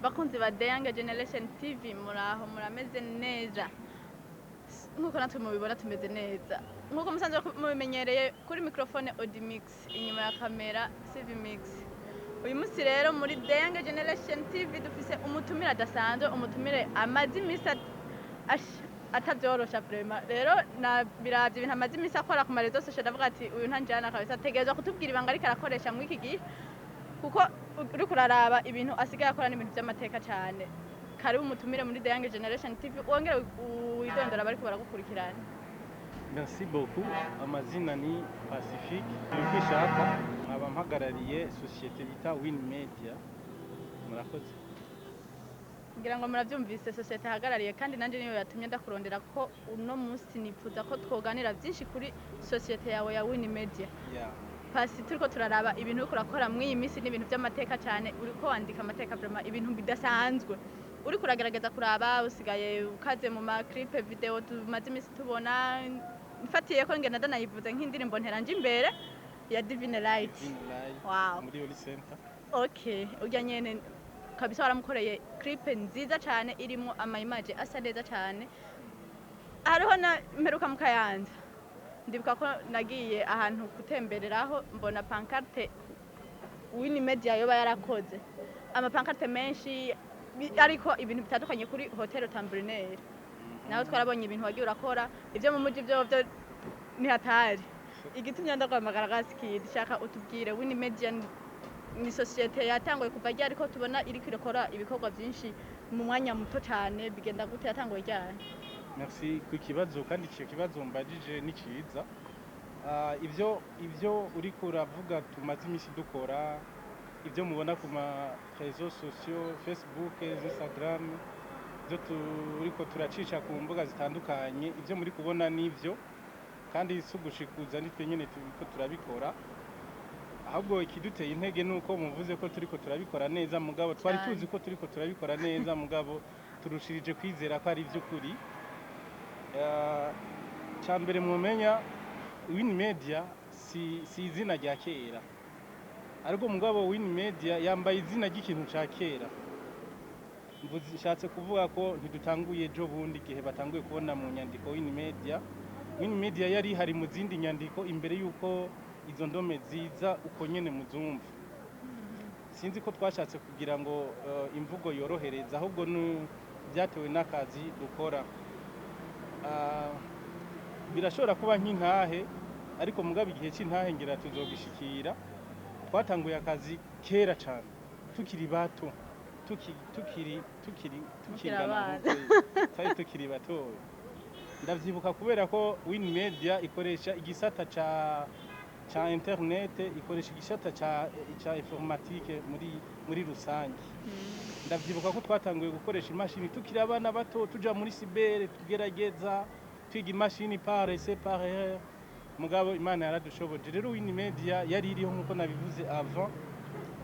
bakunzi ba The Young Generation TV muraho murameze neza nkuko natwe mubibona tumeze neza nkuko musanzwe mubimenyereye kuri microphone Audimix inyuma ya kamera Civimix. Uyu munsi rero muri The Young Generation TV dufise umutumire adasanzwe, umutumire amaze imisi atavyorosha vraiment. Rero biravye ibintu amaze imisi akora ku marezo social, ndavuga ati uyu ntanjana kabisa ategerezwa kutubwira ibanga ariko arakoresha muri iki gihe, kuko uri kuraraba ibintu asigaye akora n'ibintu by'amateka cyane. Karibu umutumire muri The Young Generation TV, wongere widondora bariko baragukurikirana. Merci beaucoup. Amazina ni Pacifique. Nkwishaka nkaba mpagarariye societe bita Win Media. Murakoze. Ngira ngo muravyumvise societe hagarariye, kandi nanje niyo yatumye ndakurondera ko uno munsi nifuza ko twoganira byinshi kuri societe yawe ya Win Media. Pasi turiko turaraba ibintu uko urakora mw'iyi misi n'ibintu by'amateka cyane, uriko wandika amateka vraiment, ibintu bidasanzwe. Uri kuragerageza kuraba, usigaye ukaze mu ma clip video tumaze imisi tubona, mfatiye ko ngenda nayivuze nk'indirimbo nteranje imbere ya Divine Light. Wow. Muri Oli Center. Okay, urya nyene kabisa waramukoreye clip nziza cyane irimo ama image asa neza cyane. Hariho na mperuka mu Kayanza, ndibuka ko nagiye ahantu gutembereraho mbona pancarte Win Media yoba yarakoze ama pancarte menshi, ariko ibintu bitandukanye kuri Hotel Tamburinaire. Naho twarabonye ibintu wagiye urakora ibyo mu muji byo ni hatari. Igitumye ndakwamagara gasikidi shaka utubwire Win Media ni societe yatangoye kuva ryari, ariko tubona iri kwirekora ibikorwa byinshi mu mwanya muto cyane, bigenda gute yatangoye ryari? Merci ku kibazo, kandi icyo kibazo mbajije ni cyiza. Ibyo uri kuravuga tumaze imisi dukora, ibyo mubona ku ma réseaux sociaux, Facebook, Instagram, ibyo turiko turacisha ku mbuga zitandukanye, ibyo muri kubona nivyo, kandi sugushikuza nitwe nyene turiko turabikora. Ahubwo ikiduteye intege nuko muvuze ko turiko turabikora neza, mugabo twari tuzi ko turiko turabikora neza, mugabo turushirije kwizera ko ari vy'ukuri. Cyambere mumenya Win Media si izina rya kera, ariko mugabo Win Media yambaye izina ry'ikintu ca kera. Nshatse kuvuga ko ntidutanguye ejo bundi gihe batanguye kubona mu nyandiko Win Media. Win Media yari hari mu zindi nyandiko imbere yuko izo ndome ziza uko nyene muzumva. Sinzi ko twashatse kugira ngo imvugo yorohereza, ahubwo byatewe n'akazi dukora. Birashobora kuba nk'intahe, ariko mugabo igihe cy'intahe ngira tuzogishikira. Twatanguye akazi kera cyane tukiri bato, tukiri bato. Ndavyibuka kubera ko Win Media ikoresha igisata ca internet, ikoresha igisata ca informatique muri rusange. Ndavyibuka ko twatanguye gukoresha imashini tukiri abana bato, tuja muri cyber tugerageza twiga imashini par essai par erreur, mugabo Imana yaradushoboje. Rero Win Media yari iriho nkuko nabivuze avant,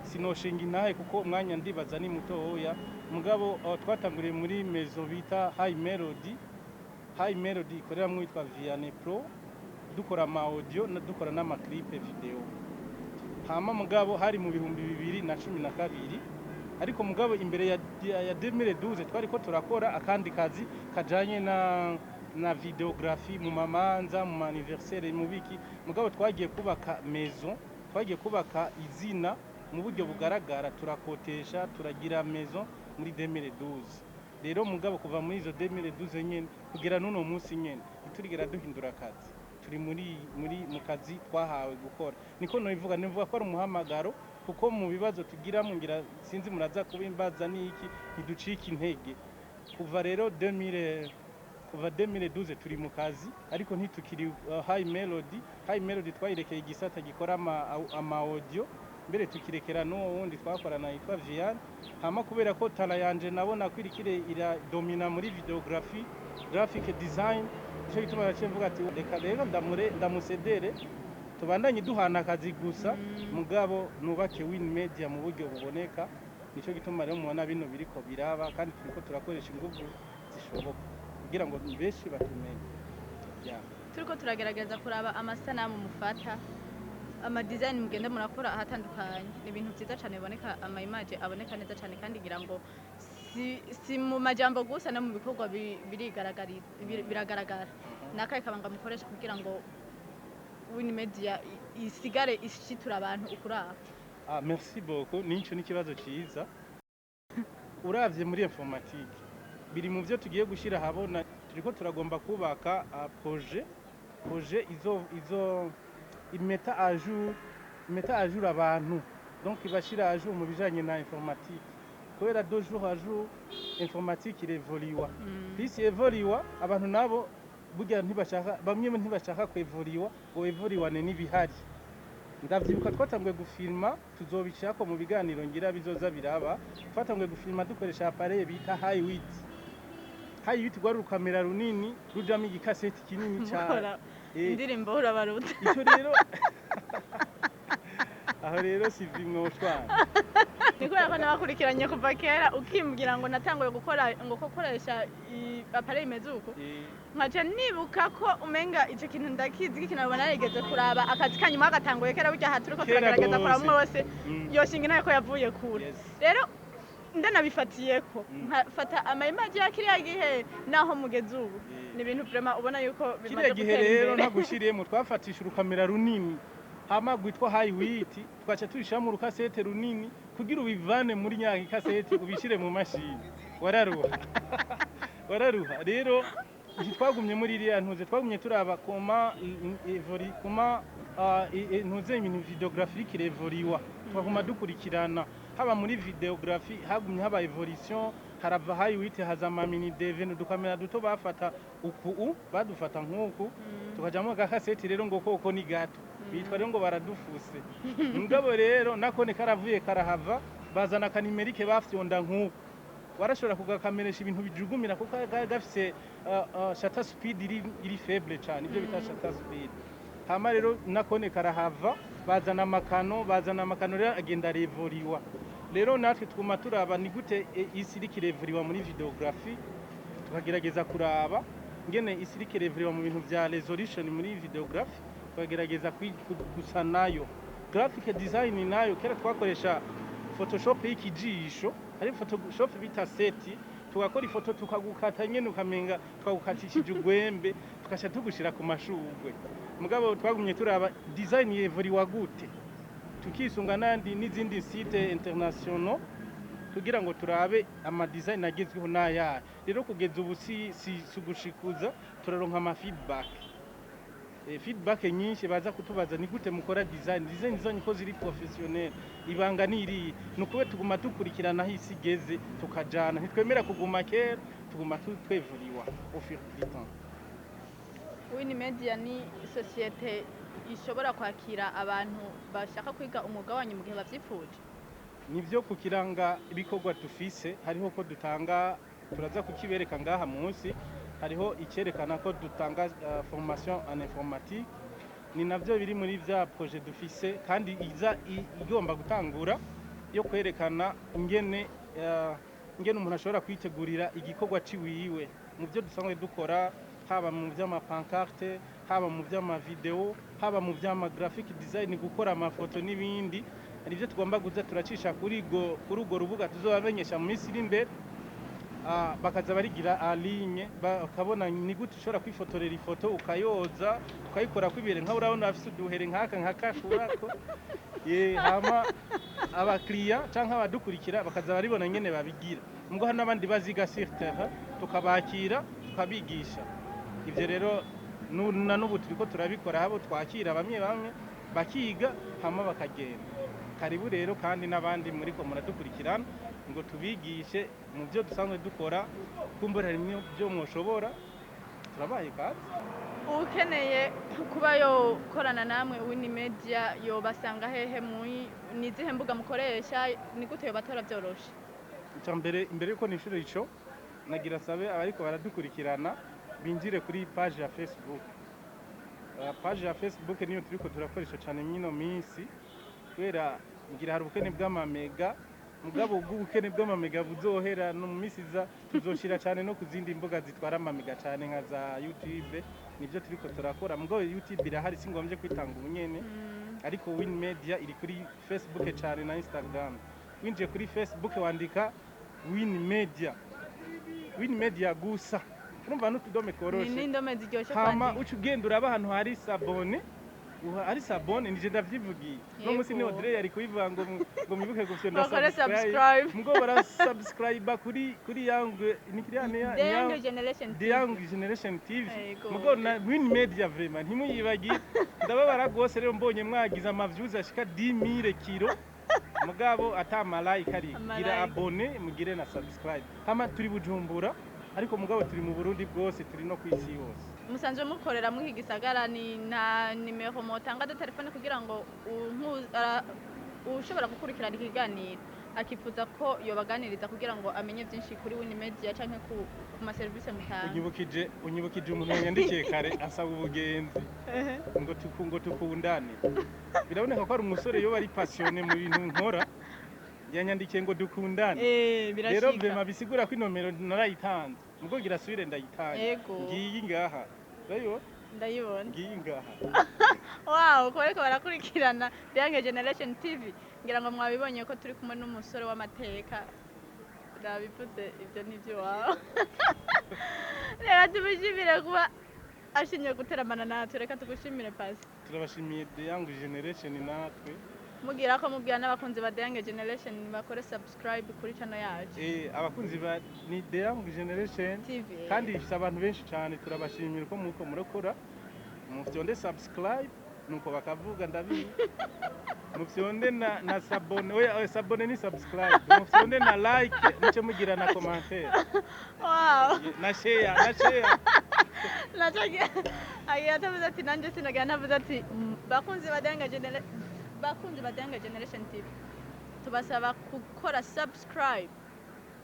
sinoshinga intahe kuko umwanya ndibaza ni mutoya, mugabo twatanguriye muri maison bita High Melody ikorera mu witwa Vianney Pro, dukora ama audio na dukora n'ama clip video. Hama mugabo hari mu 2012, ariko mugabo imbere ya 2012 twari ko turakora akandi kazi kajanye na videography mu mamanza, mu anniversaire, mu biki. Mugabo twagiye kubaka maison, twagiye kubaka izina mu buryo bugaragara, turakotesha, turagira maison muri 2012. Rero mugabo kuva muri izo 2012 nyene kugera n'uno munsi nyene turigera duhindura akazi, turi mu kazi twahawe gukora. Niko nivuga ko ari umuhamagaro, kuko mu bibazo tugira ngira sinzi muraza kubimbaza niki ntiducika intege. Kuva rero 2012 turi mu kazi, ariko ntitukiri High Melody twayirekeye igisata gikora ama audio, mbere tukirekera wundi twakorana yitwa Vianney. Hama kubera ko tala yanje nabona kwirikire ira domina muri videography, graphic design, cyo gituma naciye ati reka rero ndamusedere tubandanye duhana akazi gusa, mugabo nubake Win Media mu buryo buboneka. Nico gituma rero mubona bino biriko biraba, kandi turiko turakoresha ingufu zishoboka kugira ngo benshi batumenye. Turiko turagerageza kuraba amasanamu mufata ama design mugenda murakora ahatandukanye ni ibintu byiza cyane biboneka ama image aboneka neza cyane kandi ngira ngo si mu majambo gusa no mu bikorwa biragaragara nakaye kabanga mukoresha kugira ngo win media isigare ishitura abantu ukuraha. Merci beaucoup, nico n'ikibazo cyiza. Uravye muri informatique biri mu byo tugiye gushira habona, turiko turagomba kubaka projet izo imeta à jour abantu, donc ibashira à jour mu bijanye na informatique kubera 2 jours à jour informatique irevoliwa plus evoliwa abantu nabo burya ntibashaka, bamwe ntibashaka kwevoliwa ngo evoliwane n'ibihari. Ndavyibuka twatanguye gufilma, tuzobishako mu biganiro ngira bizoza biraba, twatanguye gufilma dukoresha appareil bita high width gwari urukamera runini rujamo igikaseti kinini cyane indirimbo urabaruta icyo rero aho rero si bimwe ushwana niko yako nabakurikiranye kuva kera ukimbwira ngo natanguye gukoresha appareil imeze uko nkaje nibuka ko umenga icyo kintu ndakizi ikintu nabona narigeze kuraba akazi kanyuma agatanguye kera burya haturiko turagerageza kuraba umwe wese yoshinga nayo ko yavuye kure rero ndanabifatiyeko nkafata ama image ya kiriya gihe naho mugeze ubu ni ibintu vraiment ubona yuko bimaze gutera imbere. Rero nagushiriyemo twafatisha urukamera runini hama gwitwa high width twaca turishamo urukasete runini kugira ubivane muri nyaka ikasete ubishire mu mashini wararuha rero twagumye muri iriya ntuze twagumye turaba koma ntuze ibintu videographique revoliwa twaguma dukurikirana haba muri videography hagumye haba evolution harava high width hazama mini DV n'udukamera duto bafata badufata nk'uku tukajamo agakaseti rero ngo koko ni gato bitwa rero ngo baradufuse ngabo rero nakone karavuye karahava bazana kanimerike bafyonda nk'uku warashobora kugakameresha ibintu bijugumira kuko gafise shutter speed iri faible cyane ibyo bita shutter speed. Hama rero nakone karahava bazana amakano rero agenda revoliwa. Rero natwe twuma turaba ni gute isiriki revoliwa muri videography, tukagerageza kuraba ngene isiriki revoliwa mu bintu bya resolution muri videography, tukagerageza gusa nayo graphic design nayo kera twakoresha Photoshop y'ikijisho ari Photoshop bita seti tugakora ifoto tukagukata nyene ukamenga twagukatishije ugwembe tukasha tugushira ku mashugwe. Mugabo twagumye turaba design yevoliwa gute tukisunga nandi n'izindi site international kugira ngo turabe ama design agezweho n'aya. Rero kugeza ubu si gushikuza turaronka ama feedback nyinshi baza kutubaza ni gute mukora design zonye ko ziri professionnel ibanga niri nukube tuguma dukurikirana hisi geze tukajana ntitwemera kuguma kera tuguma twevuriwa au fil du temps. Win media ni societe ishobora kwakira abantu bashaka kwiga umwuga wanyu mu gihe bavyipfuje. Nivyo kukiranga ibikorwa tufise hariho ko dutanga turaza kukibereka ngaha munsi hariho icyerekana ko dutanga formation en informatique ni navyo biri muri vya projet dufise kandi igomba gutangura yo kwerekana ingene umuntu ashobora kwitegurira igikorwa ciwiwe mu byo dusanzwe dukora haba mu vy'ama pancarte haba mu vy'ama video haba mu vy'ama graphic design gukora amafoto n'ibindi arivyo tugomba guza turacisha kuri urwo rubuga tuzobamenyesha mu minsi iri imbere. Bakaza barigira alinye bakabona ni gute ushobora kwifotorera ifoto ukayoza ukayikora kwibere nka urabona afise uduhere nkakashurako hama abakiriya canke abadukurikira bakaza baribona nyene babigira ngo hano abandi baziga sur terrain tukabakira tukabigisha. Ivyo rero n'ubu turiko turabikora habo twakira bamwe bakiga hama bakagenda. Karibu rero kandi n'abandi muri ko muradukurikirana ngo tubigishe mu byo dusanzwe dukora kumbura rimwe byo mwoshobora turabaye kazi. Ukeneye kuba yo korana namwe Win Media yo basanga hehe nizihe mbuga mukoresha ni gute yo batora byoroshe? Imbere yuko nishuro ico nagira sabe abariko baradukurikirana binjire kuri page ya Facebook. Page ya Facebook niyo turiko turakoresha cyane mino minsi kubera ngira hari ubukene bw'amamega mugabo ubukene bw'amamega buzohera no mu misiza tuzoshira cyane no kuzindi mbuga zitwara amamega cyane nka za YouTube nivyo turiko turakora mugabo YouTube irahari singombye kwitanga ubunyene ariko Win Media iri kuri Facebook cyane na Instagram. Winjiye kuri Facebook wandika Win Media gusa. Urumva n'utudome koroshe. Ni indome ziryoshe Hama uca ugenda uraba ahantu hari sabone. Ari sabone nije ndavyivugiye. No musi ni Audrey yari kubivuga ngo mwibuke gufyonda subscribe. Mugo bara subscribe kuri yangu ni kiriyane ya Young Generation TV. Mugo na Win Media vraiment ntimuyibagi. Ndababara gose rero mbonye mwagize ama views ashika 10000 kilo. Mugabo atamalike ari gira abone mugire na subscribe. Hama turi Bujumbura ariko mugabo turi mu Burundi bwose turi no kwisi yose. Musanzwe mukorera mu Gisagara ni na nimero mutanga de telefone kugira ngo ushobora gukurikirana ikiganiro akifuza ko yobaganiriza kugira ngo amenye byinshi kuri Win Media canke ku ma service mutanga. Unyibukije umuntu yandikiye kare asaba ubugenzi ngo tukundane. Biraboneka ko ari umusore yo bari passionné mu bintu nkora. Yanyandikiye ngo dukundane. Birashika. Rero vema bisigura ko inomero narayitanze. Mugo gira subire ndayitanga. Ngiyi ngaha. Rayo? Ndayibona. Ngiyi ngaha. Wow, koreko barakurikirana Young Generation TV. Ngira ngo mwabibonye ko turi kumwe n'umusore w'amateka. Ndabivuze ibyo nivyo wawe. Reka tubishimire kuba ashimye guteramana natwe. Reka tugushimire pasi. Turabashimiye Young Generation natwe. Mugira ko mubwira n'abakunzi ba Young Generation bakore subscribe kuri channel yacu. Abakunzi ba ni Young Generation TV. Kandi ifite abantu benshi cyane turabashimira ko muko murakora. Mufyonde subscribe nuko bakavuga ndabi. Mufyonde na sabone. Oya sabone ni subscribe. Mufyonde na like muce mugira na commentaire. Wow. Na share. Nachagia. Agiye tavuze ati nanje sinagira navuze ati bakunzi ba Young Generation TV tubasaba gukora subscribe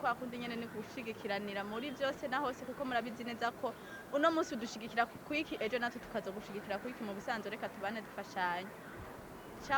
kwa kundi nyene ni gushigikiranira muri byose na hose kuko murabizi neza ko uno munsi udushigikira kwiki ejo natwe tukazo gushigikira kwiki mu bisanzwe reka tubane dufashanye